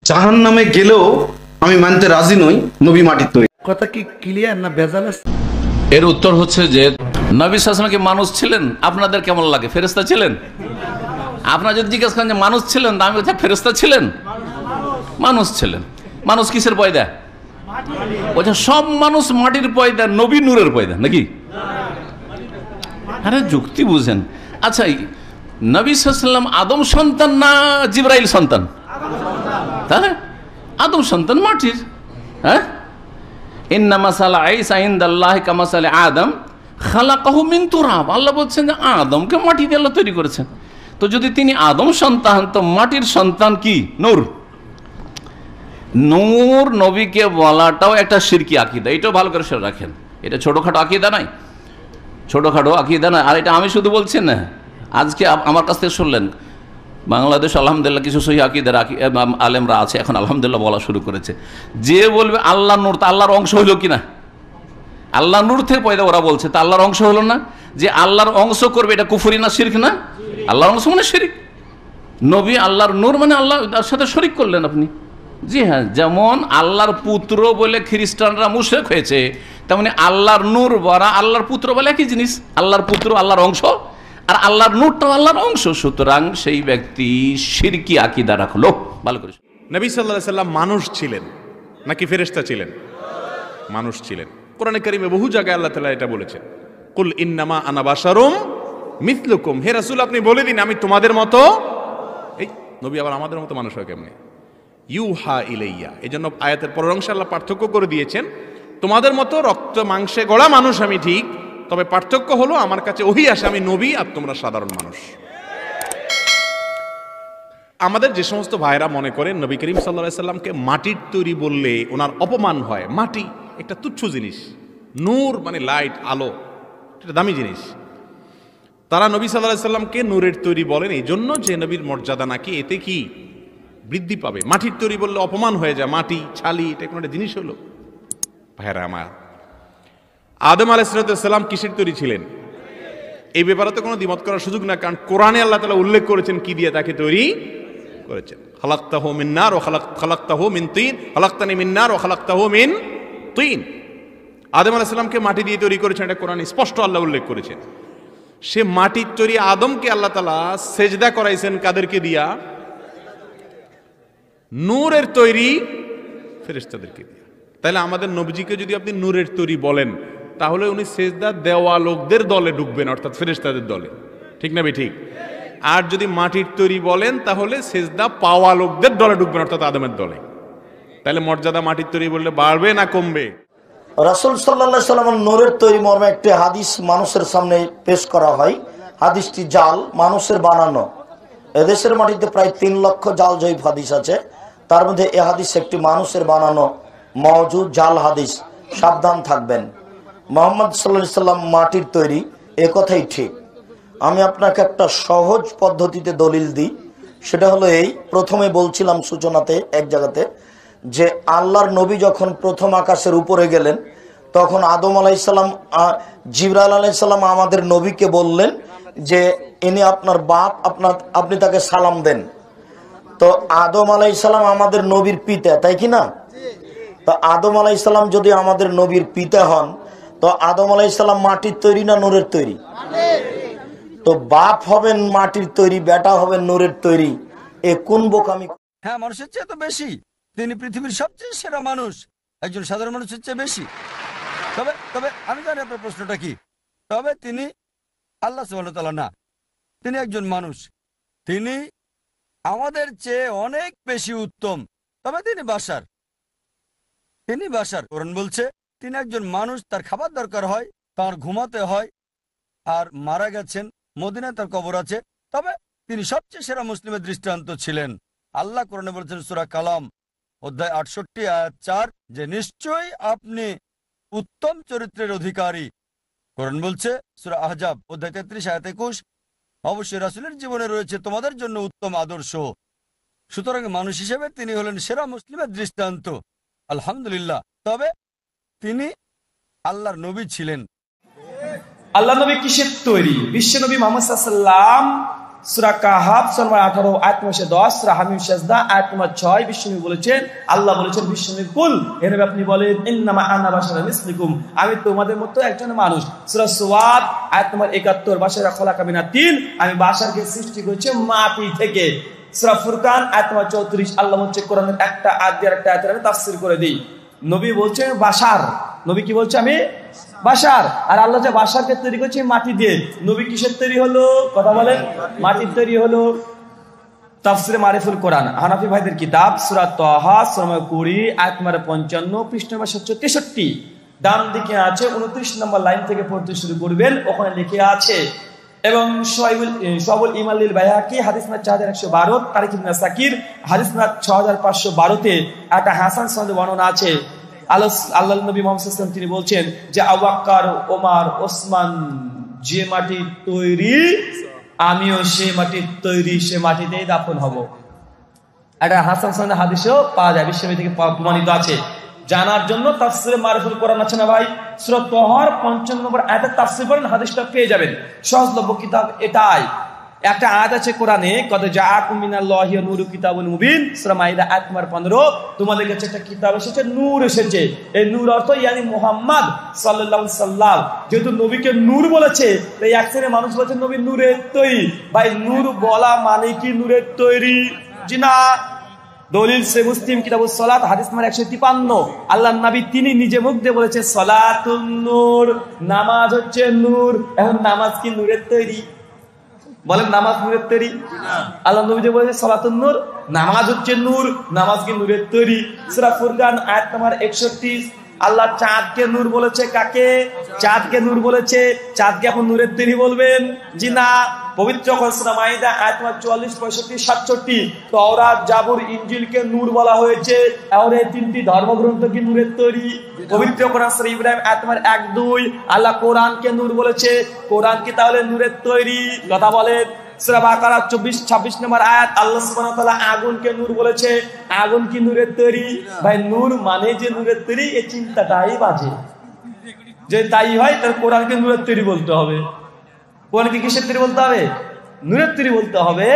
জাহান্নামে গেলেও আমি মানতে রাজি নই নবী মাটির তৈরি। কথা কি ক্লিয়ার না ভেজাল আছে? এর উত্তর হচ্ছে যে নবী সাল্লাল্লাহু আলাইহি ওয়াসাল্লাম কি মানুষ ছিলেন? আপনাদের কেমন লাগে? ফেরেশতা ছিলেন? আপনারা যদি জিজ্ঞেস করেন যে মানুষ ছিলেন, আমি বলছি ফেরেশতা ছিলেন? মানুষ ছিলেন। মানুষ কিসের পয়দা? বলছে সব মানুষ মাটির পয়দা, নবী নূরের পয়দা নাকি? আরে যুক্তি বুঝেন। আচ্ছা, নবী সাল্লাল্লাহু আলাইহি ওয়াসাল্লাম আদম সন্তান না জিবরাইল সন্তান? তাহলে আদম সন্তান মাটির। হ্যাঁ, ইন্না মাসালা ঈসা ইনদাল্লাহি কামাসালি আদম খালাকাহু মিন তুরাব। আল্লাহ বলছেন যে আদমকে মাটি দিয়ে আল্লাহ তৈরি করেছেন। তো যদি তিনি আদম সন্তান, তো মাটির সন্তান কি? নূর। নূর নবীকে বলাটাও একটা শিরকি আকীদা, এটাও ভালো করে শুনে রাখেন। এটা ছোটখাটো আকীদা নাই, ছোটখাটো আকীদা নয়। আর এটা আমি শুধু বলছি না, আজকে আমার কাছ থেকে শুনলেন বাংলাদেশ আলহামদুলিল্লাহ কিছু সহি আকীদার আলেমরা আছে, এখন আলহামদুলিল্লাহ বলা শুরু করেছে। যে বলবে আল্লাহ নূর, তা আল্লাহর অংশ হইল কিনা? আল্লাহ নূর থেকে পয়দা ওরা বলছে, তা আল্লাহর অংশ হলো না? যে আল্লাহর অংশ করবে এটা কুফরি না শিরক না? আল্লাহর অংশ মানে শিরক। নবী আল্লাহর নূর মানে আল্লাহর সাথে শরিক করলেন আপনি। জি হ্যাঁ, যেমন আল্লাহর পুত্র বলে খ্রিস্টানরা মুশরিক হয়েছে, তেমনি আল্লাহর নূর বলা আল্লাহর পুত্র বলে একই জিনিস। আল্লাহর পুত্র আল্লাহর অংশ, আর আল্লাহর নূরটাও আল্লাহর অংশ। সুতরাং সেই ব্যক্তি শিরকি আকীদা রাখলো। ভালো করে নবী সাল্লাল্লাহু আলাইহি সাল্লাম মানুষ ছিলেন নাকি ফেরেশতা ছিলেন? মানুষ ছিলেন। কোরআনে কারিমে বহু জায়গায় আল্লাহ তাআলা এটা বলেছেন, কুল ইন্নামা আনা বাশারুম মিথলুকুম। হে রাসূল, আপনি বলে দিন আমি তোমাদের মতো। এই নবী আবার আমাদের মতো মানুষ হয় কেমনে? ইউহা ইলাইয়া। এজন্য আয়াতের পরের অংশে আল্লাহ পার্থক্য করে দিয়েছেন, তোমাদের মতো রক্ত মাংসে গড়া মানুষ আমি ঠিক, তবে পার্থক্য হলো আমার কাছে ওহী আসে, আমি নবী আর তোমরা সাধারণ মানুষ। আমাদের যে সমস্ত ভাইরা মনে করেন নবী করিম সাল্লাল্লাহু আলাইহি সাল্লামকে মাটির তৈরি বললে ওনার অপমান হয়, মাটি একটা তুচ্ছ জিনিস, নূর মানে লাইট, আলো, এটা দামি জিনিস। তারা নবী সাল্লাল্লাহু আলাইহি সাল্লামকে নূরের তৈরি বলেন এই জন্য যে নবীর মর্যাদা নাকি এতে কি বৃদ্ধি পাবে। মাটির তৈরি বললে অপমান হয়ে যায়, মাটি ছালি এটা কোনো একটা জিনিস হলো? ভাইরা আমার, আদম আলাইহিস সালাম কিসের তৈরি ছিলেন? এই ব্যাপারে তো কোনো দ্বিমত করার সুযোগ না, কারণ কোরআনে আল্লাহ তাআলা উল্লেখ করেছেন কি দিয়ে তাকে তৈরি করেছেন। খালাকতাহু মিন নার ওয়া খালাকতাহু মিন তিন, খালাকতানি মিন নার ওয়া খালাকতাহু মিন তিন। আদম আলাইহিস সালামকে মাটি দিয়ে তৈরি করেছেন, এটা কোরআনে স্পষ্ট আল্লাহ উল্লেখ করেছেন। সে মাটির তৈরি আদমকে আল্লাহ তাআলা সেজদা করাইছেন কাদেরকে দিয়া? নূরের তৈরি ফেরেশতাদেরকে দিয়া। তাহলে আমাদের নবীজিকে যদি আপনি নূরের তৈরি বলেন, তাহলে উনি সেজদা দেওয়া লোকদের দলে ঢুকবেন, অর্থাৎ ফেরেশতাদের দলে, ঠিক না ঠিক? আর যদি মাটির তৈরি বলেন, তাহলে সেজদা পাওয়া লোকদের দলে ঢুকবেন, অর্থাৎ আদমের দলে। তাহলে মর্যাদা মাটির তৈরি বললে বাড়বে না কমবে? রাসূল সাল্লাল্লাহু আলাইহি ওয়াসাল্লাম নূরের তৈরি মর্মে একটি হাদিস মানুষের সামনে পেশ করা হয়। হাদিসটি জাল, মানুষের বানানো। এদেশের মাটিতে প্রায় 3 লক্ষ জাল জয়ীফ হাদিস আছে, তার মধ্যে এ হাদিস একটি মানুষের বানানো মওজুদ জাল হাদিস। সাবধান থাকবেন। মুহাম্মদ সাল্লাল্লাহু আলাইহি ওয়াসাল্লাম মাটির তৈরি, এ কথাই ঠিক। আমি আপনাকে একটা সহজ পদ্ধতিতে দলিল দিই। সেটা হলো এই, প্রথমে বলছিলাম সূচনাতে এক জায়গাতে যে আল্লাহর নবী যখন প্রথম আকাশের উপরে গেলেন, তখন আদম আলাইহিস সালাম, জিবরাইল আলাইহিস সালাম আমাদের নবীকে বললেন যে ইনি আপনার বাপ, আপনি তাকে সালাম দেন। তো আদম আলাইহিস সালাম আমাদের নবীর পিতা, তাই কি না? তো আদম আলাইহিস সালাম যদি আমাদের নবীর পিতা হন, তো আদম আলাইহিস সালাম মাটির তৈরি না নূরের তৈরি? তো বাপ হবেন মাটির তৈরি, বেটা হবেন নূরের তৈরি, এ কোন বোকামি? হ্যাঁ, মানুষের চেয়ে তো বেশি। তিনি পৃথিবীর সবচেয়ে সেরা মানুষ, একজন সাধারণ মানুষের চেয়ে বেশি। তবে তবে আমি জানি আপনার প্রশ্নটা কি। তবে তিনি আল্লাহ সুবহানাহু ওয়া তাআলা না, তিনি একজন মানুষ। তিনি আমাদের চেয়ে অনেক বেশি উত্তম। তবে তিনি বাশার, কোরআন বলছে তিনি একজন মানুষ, তার খাবার দরকার হয়, তার ঘুমাতে হয়, আর মারা গেছেন, মদিনায় তার কবর আছে। তবে তিনি সবচেয়ে সেরা মুসলিমের দৃষ্টান্ত ছিলেন। আল্লাহ কোরআনে বলছেন সূরা কালাম অধ্যায় 68 আয়াত 4 যে নিশ্চয়ই আপনি উত্তম চরিত্রের অধিকারী। কোরআন বলছে সূরা আহজাব অধ্যায় 33 আয়াত 21 অবশ্যই রাসূলের জীবনে রয়েছে তোমাদের জন্য উত্তম আদর্শ। সুতরাং মানুষ হিসেবে তিনি হলেন সেরা মুসলিমের দৃষ্টান্ত, আলহামদুলিল্লাহ। তবে তিনি আল্লাহর নবী ছিলেন। আল্লাহ নবী কিসের তৈরি? বিশ্ব নবী মুহাম্মদ সাল্লাল্লাহু আলাইহি ওয়াসাল্লাম সূরা কাহাফ নম্বর 18 আয়াত নম্বর 10, সূরা হামিম সাজদা আয়াত নম্বর 6 বিশ্বনবী বলেছেন, আল্লাহ বলেছেন বিশ্বনবী কুল, এর আপনি বলেন ইন্নামা আনা বাশারুম মিসলুকুম, আমি তোমাদের মতো একজন মানুষ। সূরা সুয়াদ আয়াত নম্বর 71, বাশারা খলাকা মিনাত তিন, আমি বাশারকে সৃষ্টি করেছি মাটি থেকে। সূরা ফুরকান আয়াত নম্বর 34, আল্লাহ বলছে কোরআনের একটা আয়াত দিয়ে একটা আয়াতের আমি তাফসীর করে দেই। নবী বলছে বাশার, নবী কি বলছে আমি বাশার, আর আল্লাহ যে বাশারকে তৈরি করছে মাটি দিয়ে, নবী কিসের তৈরি হলো কথা বলেন, মাটির তৈরি হলো। তাফসীরে মারিফুল কোরআন হানাফি ভাইদের কিতাব, সূরা তাহা সূরা 20 আয়াত নম্বর 55, পৃষ্ঠা নম্বর 763, ডান দিকে আছে 29 নম্বর লাইন থেকে পড়তে শুরু করবেন, ওখানে লিখে আছে। এবং শুআবুল ঈমান লিল বাইহাকি হাদিস নম্বর 4112, তারিখ ইবনে সাকির হাদিস নম্বর 6512 তে একটা হাসান সনদে বর্ণনা আছে। আল্লাহর নবী মুহাম্মদ সাল্লাল্লাহু আলাইহি ওয়াসাল্লাম তিনি বলছেন যে আবু বকর, ওমর, ওসমান যে মাটি তৈরি, আমিও সে মাটির তৈরি, সে মাটিতেই দাফন হব। এটা হাসান সনদে হাদিসেও পাওয়া যায়, বিশ্ববিদ্যালয় থেকে প্রমাণিত আছে। জানার জন্য তাফসীরে মারিফুল কোরআন আছে না ভাই, সূরা তাহার 55 নম্বর আয়াতের তাফসীর করেন, হাদিসটা পেয়ে যাবেন। সহজলভ্য কিতাব এটাই। একটা আয়াত আছে কোরআনে, কদ জাআকুম মিনাল্লাহি নূরুন কিতাবুন মুবিন, সূরা মাইদা আয়াত নম্বর 15, তোমাদের কাছে একটা কিতাব এসেছে, নূর এসেছে। এই নূর অর্থ ইয়ানি মুহাম্মদ সাল্লাল্লাহু আলাইহি সাল্লাম। যেহেতু নবীকে নূর বলেছে, তাই এক শ্রেণীর মানুষ বলেছে নবী নূরের তৈরি। ভাই নূর বলা মানে কি নূরের তৈরি? জি না। দলিল সে মুসলিম কিতাবুস সালাত হাদিস নম্বর 153, আল্লাহর নবী তিনি নিজে মুখ দিয়ে বলেছে সালাতুন নূর, নামাজ হচ্ছে নূর। এখন নামাজ কি নূরের তৈরি? বলেন নামাজ নূরের তৈরি? আল্লাহ নবী যে বলেছে সালাতুন নূর, নামাজ হচ্ছে নূর, নামাজ কি নূরের তৈরি? সূরা ফুরকান আয়াত নম্বর 61, আল্লাহ চাঁদকে নূর বলেছে। কাকে? চাঁদকে নূর বলেছে। চাঁদকে এখন নূরের তৈরি বলবেন? জি না। পবিত্র সূরা মাইদা আয়াত নম্বর 44, 65, 67, তাওরাত, জাবুর, ইনজিলকে নূর বলা হয়েছে। আর এই তিনটি ধর্মগ্রন্থ কি নূরের তৈরি? পবিত্র কোরআন সূরা ইব্রাহিম আয়াত নম্বর 1, 2, আল্লাহ কোরআনকে নূর বলেছে। কোরআন কি তাহলে নূরের তৈরি? কথা বলেন। সূরা বাকারা 24, 26 নম্বর আয়াত, আল্লাহ সুবহানাহু ওয়া তাআলা আগুনকে নূর বলেছে। আগুন কি নূরের তৈরি? ভাই নূর মানে যে নূরের তৈরি, এই চিন্তাটাই বাজে। যে তাই হয় তার কোরআনকে নূরের তৈরি বলতে হবে। কোরআনকে কিসের তৈরি বলতে হবে? নূরের তৈরি বলতে হবে।